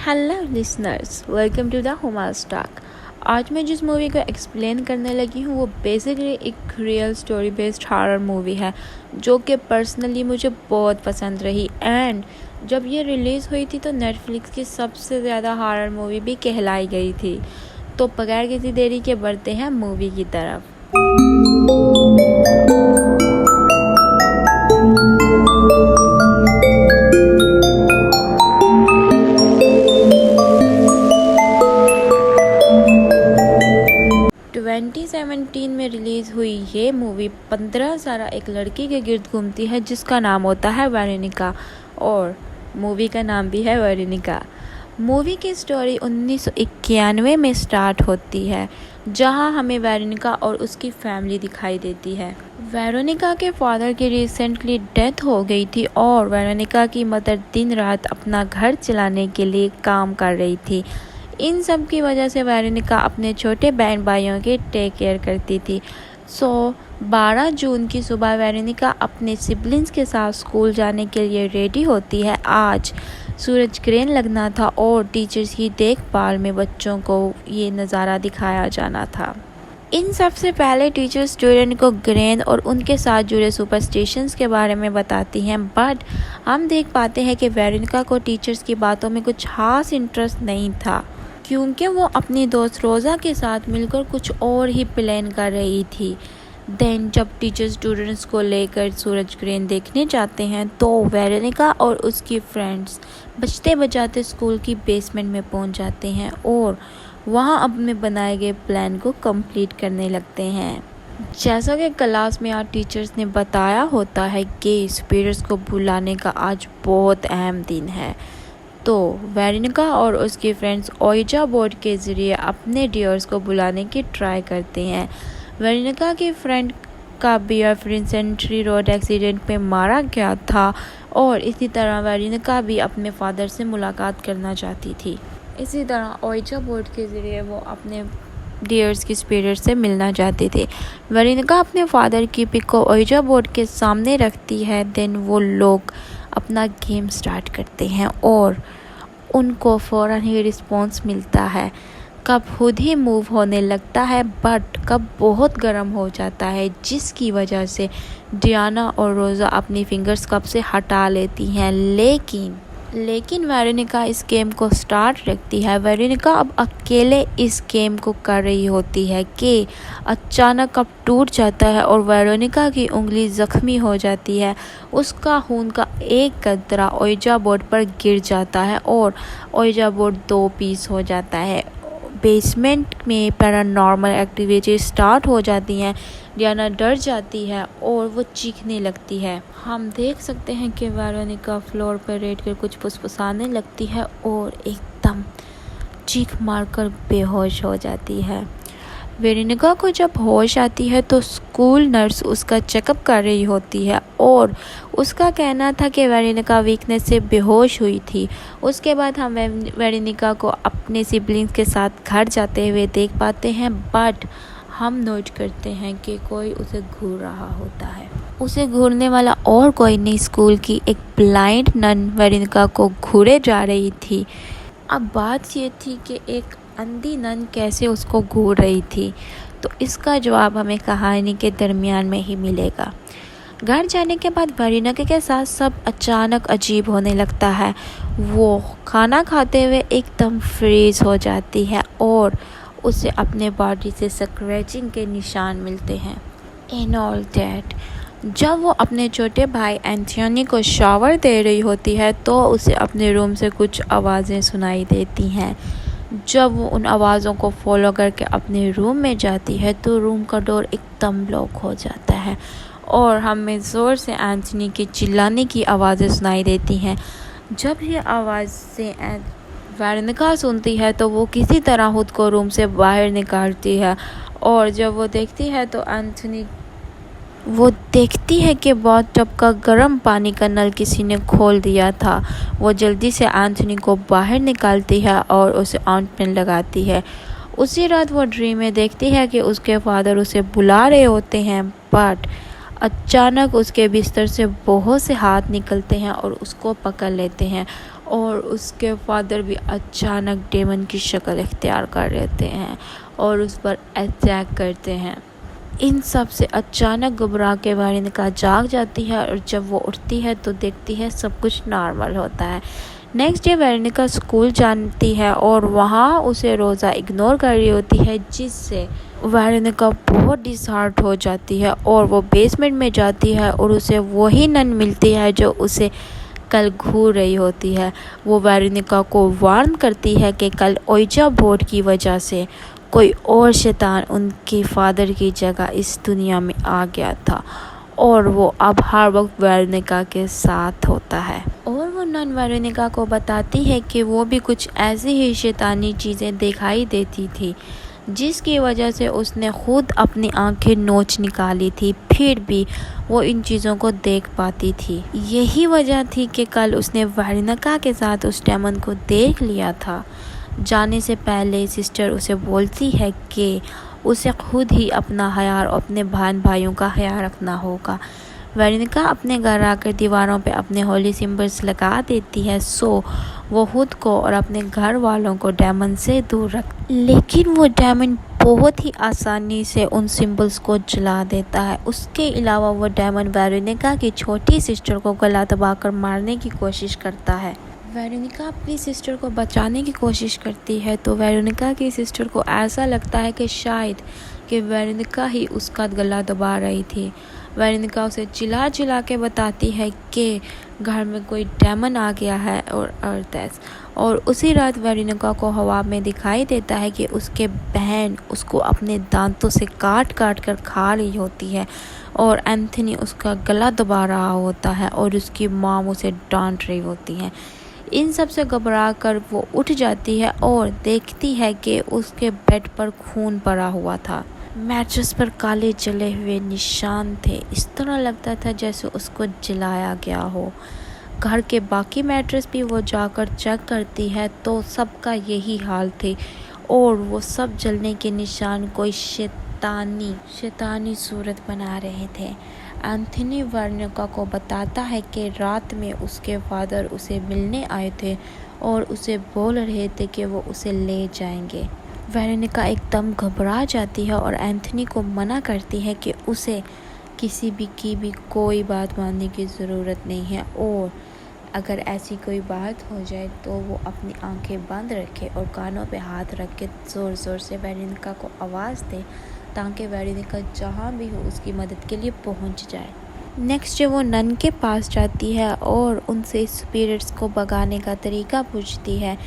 Hello listeners, welcome to the Humas talk. आज मैं जिस मूवी को एक्सप्लेन करने लगी हूँ वो बेसिकली एक real story based horror movie है जो कि पर्सनली मुझे बहुत पसंद रही। एंड जब ये रिलीज़ हुई थी तो नेटफ्लिक्स की सबसे ज़्यादा हॉरर मूवी भी कहलाई गई थी। तो बगैर किसी देरी के बढ़ते हैं मूवी की तरफ। 2017 में रिलीज़ हुई ये मूवी 15 साल एक लड़की के गिर्द घूमती है जिसका नाम होता है वेरोनिका, और मूवी का नाम भी है वेरोनिका। मूवी की स्टोरी 1991 में स्टार्ट होती है जहां हमें वेरोनिका और उसकी फैमिली दिखाई देती है। वेरोनिका के फादर की रिसेंटली डेथ हो गई थी और वेरोनिका की मदर दिन रात अपना घर चलाने के लिए काम कर रही थी। इन सब की वजह से वेरोनिका अपने छोटे बहन भाइयों की टेक केयर करती थी। 12 जून की सुबह वेरोनिका अपने सिबलिंग्स के साथ स्कूल जाने के लिए रेडी होती है। आज सूरज ग्रहण लगना था और टीचर्स की देखभाल में बच्चों को ये नज़ारा दिखाया जाना था। इन सबसे पहले टीचर स्टूडेंट को ग्रहण और उनके साथ जुड़े सुपरस्टिशंस के बारे में बताती हैं, बट हम देख पाते हैं कि वेरोनिका को टीचर्स की बातों में कुछ खास इंटरेस्ट नहीं था क्योंकि वो अपनी दोस्त रोज़ा के साथ मिलकर कुछ और ही प्लान कर रही थी। देन जब टीचर स्टूडेंट्स को लेकर सूरज ग्रहण देखने जाते हैं तो वेरोनिका और उसकी फ्रेंड्स बजते बजाते स्कूल की बेसमेंट में पहुंच जाते हैं और वहां अपने बनाए गए प्लान को कंप्लीट करने लगते हैं। जैसा कि क्लास में आज टीचर्स ने बताया होता है कि सुपीरियर्स को बुलाने का आज बहुत अहम दिन है, तो वेरोनिका और उसकी फ्रेंड्स ओइजा बोर्ड के ज़रिए अपने डियर्स को बुलाने की ट्राई करते हैं। वेरोनिका की फ्रेंड का बॉयफ्रेंड सेंट्री रोड एक्सीडेंट में मारा गया था और इसी तरह वेरोनिका भी अपने फादर से मुलाकात करना चाहती थी। इसी तरह ओइजा बोर्ड के ज़रिए वो अपने डियर्स की स्पिरिट से मिलना चाहती थी। वेरोनिका अपने फादर की पिक को ओइजा बोर्ड के सामने रखती है। देन वो लोग अपना गेम स्टार्ट करते हैं और उनको फ़ौरन ही रिस्पॉन्स मिलता है। कब खुद ही मूव होने लगता है बट कब बहुत गर्म हो जाता है, जिसकी वजह से डियाना और रोज़ा अपनी फिंगर्स कप से हटा लेती हैं। लेकिन वेरोनिका इस गेम को स्टार्ट रखती है। वेरोनिका अब अकेले इस गेम को कर रही होती है कि अचानक कप टूट जाता है और वेरोनिका की उंगली ज़ख्मी हो जाती है। उसका खून का एक कतरा ओइजा बोर्ड पर गिर जाता है और ओइजा बोर्ड 2 पीस हो जाता है। बेसमेंट में पैरानॉर्मल एक्टिविटी स्टार्ट हो जाती हैं। डियाना डर जाती है और वो चीखने लगती है। हम देख सकते हैं कि वेरोनिका फ्लोर पर लेटकर कुछ फुसफुसाने लगती है और एकदम चीख मारकर बेहोश हो जाती है। वेरोनिका को जब होश आती है तो स्कूल नर्स उसका चेकअप कर रही होती है और उसका कहना था कि वेरोनिका वीकनेस से बेहोश हुई थी। उसके बाद हम वेरोनिका को अपने सिबलिंग्स के साथ घर जाते हुए देख पाते हैं, बट हम नोट करते हैं कि कोई उसे घूर रहा होता है। उसे घूरने वाला और कोई नहीं, स्कूल की एक ब्लाइंड नन वेरोनिका को घूरे जा रही थी। अब बात ये थी कि एक अंधी नन कैसे उसको घूर रही थी, तो इसका जवाब हमें कहानी के दरमियान में ही मिलेगा। घर जाने के बाद वेरोनिका के साथ सब अचानक अजीब होने लगता है। वो खाना खाते हुए एकदम फ्रीज हो जाती है और उसे अपने बॉडी से स्क्रैचिंग के निशान मिलते हैं। इन ऑल दैट जब वो अपने छोटे भाई एंथोनी को शावर दे रही होती है तो उसे अपने रूम से कुछ आवाज़ें सुनाई देती हैं। जब वो उन आवाज़ों को फॉलो करके अपने रूम में जाती है तो रूम का डोर एकदम लॉक हो जाता है और हमें ज़ोर से एंथोनी के चिल्लाने की आवाज़ें सुनाई देती हैं। जब ये आवाज़ें वेरोनिका सुनती है तो वो किसी तरह खुद को रूम से बाहर निकालती है और जब वो देखती है तो वो देखती है कि बाथटब का गर्म पानी का नल किसी ने खोल दिया था। वो जल्दी से एंथोनी को बाहर निकालती है और उसे ऑइंटमेंट लगाती है। उसी रात वो ड्रीम में देखती है कि उसके फादर उसे बुला रहे होते हैं, बट अचानक उसके बिस्तर से बहुत से हाथ निकलते हैं और उसको पकड़ लेते हैं और उसके फादर भी अचानक डेमन की शक्ल इख्तियार कर लेते हैं और उस पर अटैक करते हैं। इन सब से अचानक घबरा के वेरोनिका जाग जाती है और जब वो उठती है तो देखती है सब कुछ नॉर्मल होता है। नेक्स्ट डे वेरोनिका स्कूल जाती है और वहाँ उसे रोज़ा इग्नोर कर रही होती है, जिससे वेरोनिका बहुत डिसहार्ट हो जाती है और वो बेसमेंट में जाती है और उसे वही नन मिलती है जो उसे कल घूर रही होती है। वो वेरोनिका को वार्न करती है कि कल ओइजा बोर्ड की वजह से कोई और शैतान उनके फादर की जगह इस दुनिया में आ गया था और वो अब हर वक्त वेरोनिका के साथ होता है। और वो नन वेरोनिका को बताती है कि वो भी कुछ ऐसी ही शैतानी चीज़ें दिखाई देती थी, जिसकी वजह से उसने खुद अपनी आंखें नोच निकाली थी, फिर भी वो इन चीज़ों को देख पाती थी। यही वजह थी कि कल उसने वेरोनिका के साथ उस डेमन को देख लिया था। जाने से पहले सिस्टर उसे बोलती है कि उसे खुद ही अपना हया और अपने बहन भाइयों का ख्याल रखना होगा। वेरोनिका अपने घर आकर दीवारों पे अपने होली सिंबल्स लगा देती है, सो वो खुद को और अपने घर वालों को डेमन से दूर रख, लेकिन वो डेमन बहुत ही आसानी से उन सिंबल्स को जला देता है। उसके अलावा वो डेमन वेरोनिका की छोटी सिस्टर को गला दबाकर मारने की कोशिश करता है। वेरोनिका अपनी सिस्टर को बचाने की कोशिश करती है तो वेरोनिका की सिस्टर को ऐसा लगता है कि शायद कि वेरोनिका ही उसका गला दबा रही थी। वेरोनिका उसे चिल्ला चिल्ला के बताती है कि घर में कोई डेमन आ गया है और अर्थेस। और उसी रात वेरोनिका को हवा में दिखाई देता है कि उसके बहन उसको अपने दांतों से काट काट कर खा रही होती है और एंथनी उसका गला दबा रहा होता है और उसकी माँ उसे डांट रही होती है। इन सब से घबरा कर वो उठ जाती है और देखती है कि उसके बेड पर खून पड़ा हुआ था। मैट्रेस पर काले जले हुए निशान थे। इस तरह लगता था जैसे उसको जलाया गया हो। घर के बाकी मैट्रेस भी वो जाकर चेक करती है तो सबका यही हाल थे और वो सब जलने के निशान कोई शैतानी सूरत बना रहे थे। एंथनी वेरोनिका को बताता है कि रात में उसके फादर उसे मिलने आए थे और उसे बोल रहे थे कि वो उसे ले जाएंगे। वेरोनिका एकदम घबरा जाती है और एंथनी को मना करती है कि उसे किसी की भी कोई बात मानने की ज़रूरत नहीं है और अगर ऐसी कोई बात हो जाए तो वो अपनी आंखें बंद रखे और कानों पे हाथ रख के ज़ोर ज़ोर से वेरोनिका को आवाज़ दे ताकि वेरोनिका जहाँ भी हो उसकी मदद के लिए पहुँच जाए। नेक्स्ट डे वो नन के पास जाती है और उनसे स्पिरिट्स को भगाने का तरीका पूछती है।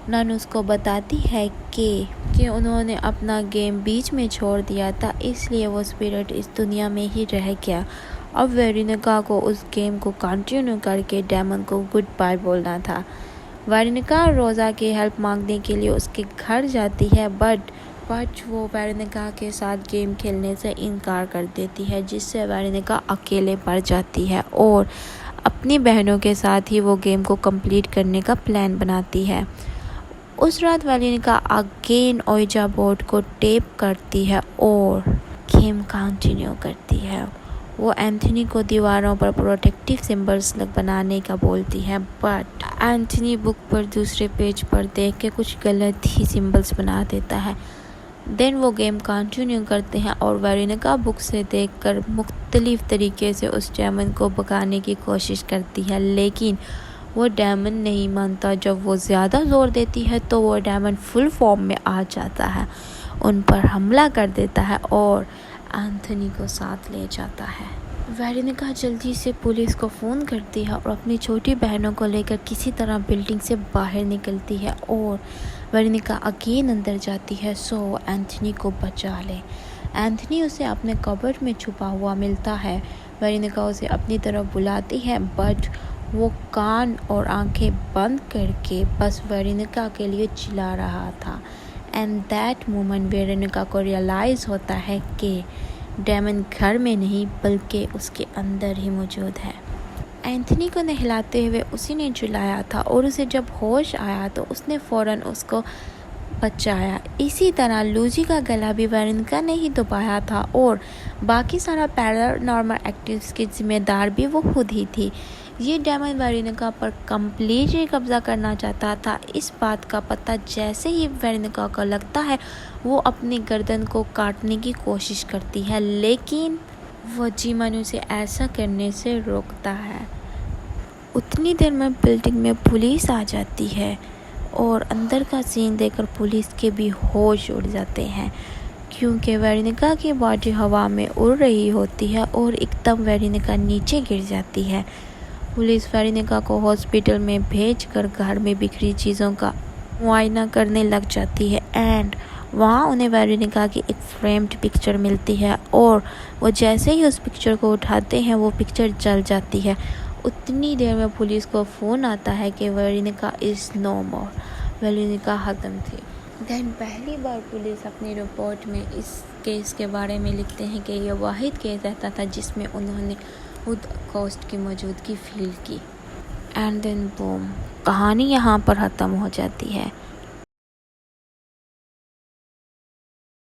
नन उसको बताती है कि उन्होंने अपना गेम बीच में छोड़ दिया था, इसलिए वो स्पिरिट इस दुनिया में ही रह गया। अब वेरोनिका को उस गेम को कंटिन्यू करके डेमन को गुड बाय बोलना था। वेरोनिका रोज़ा की हेल्प मांगने के लिए उसके घर जाती है बट वो वेरोनिका के साथ गेम खेलने से इनकार कर देती है, जिससे वेरोनिका अकेले पड़ जाती है और अपनी बहनों के साथ ही वो गेम को कंप्लीट करने का प्लान बनाती है। उस रात वेरोनिका अगेन ओइजा बोर्ड को टेप करती है और गेम कंटिन्यू करती है। वो एंथनी को दीवारों पर प्रोटेक्टिव सिंबल्स बनाने का बोलती है बट एंथनी बुक पर दूसरे पेज पर देख के कुछ गलत ही सिंबल्स बना देता है। देन वो गेम कंटिन्यू करते हैं और वेरोनिका बुक से देखकर मुख्तलिफ तरीके से उस डेमन को भगाने की कोशिश करती है, लेकिन वो डेमन नहीं मानता। जब वो ज़्यादा ज़ोर देती है तो वो डेमन फुल फॉर्म में आ जाता है, उन पर हमला कर देता है और एंथनी को साथ ले जाता है। वेरोनिका जल्दी से पुलिस को फ़ोन करती है और अपनी छोटी बहनों को लेकर किसी तरह बिल्डिंग से बाहर निकलती है और वेरोनिका अगेन अंदर जाती है सो वो एंथनी को बचा ले। एंथनी उसे अपने कबर्ड में छुपा हुआ मिलता है। वेरोनिका उसे अपनी तरफ बुलाती है बट वो कान और आंखें बंद करके बस वेरोनिका के लिए चिल्ला रहा था। एंड दैट मोमेंट वेरोनिका को रियलाइज़ होता है कि डेमन घर में नहीं बल्कि उसके अंदर ही मौजूद है। एंथनी को नहलाते हुए उसी ने झुलाया था और उसे जब होश आया तो उसने फ़ौरन उसको बचाया। इसी तरह लूजी का गला भी वेरोनिका ने ही दबाया था और बाकी सारा पैरानॉर्मल एक्टिविटीज़ की जिम्मेदार भी वो खुद ही थी। ये डायमंड वेरोनिका पर कंप्लीटली कब्जा करना चाहता था। इस बात का पता जैसे ही वेरोनिका को लगता है, वो अपनी गर्दन को काटने की कोशिश करती है, लेकिन वो जीमन उसे ऐसा करने से रोकता है। उतनी देर में बिल्डिंग में पुलिस आ जाती है और अंदर का सीन देखकर पुलिस के भी होश उड़ जाते हैं, क्योंकि वेरोनिका की बॉडी हवा में उड़ रही होती है और एकदम वेरोनिका नीचे गिर जाती है। पुलिस वेरोनिका को हॉस्पिटल में भेजकर घर में बिखरी चीज़ों का मुआयना करने लग जाती है एंड वहाँ उन्हें वेरोनिका की एक फ्रेम्ड पिक्चर मिलती है और वो जैसे ही उस पिक्चर को उठाते हैं वो पिक्चर जल जाती है। उतनी देर में पुलिस को फ़ोन आता है कि Veronica is no more, Veronica ख़त्म थी। देन पहली बार पुलिस अपनी रिपोर्ट में इस केस के बारे में लिखते हैं कि यह वाहिद केस रहता था जिसमें उन्होंने होलोकॉस्ट की मौजूदगी फील की। एंड देन बूम, कहानी यहाँ पर ख़त्म हो जाती है।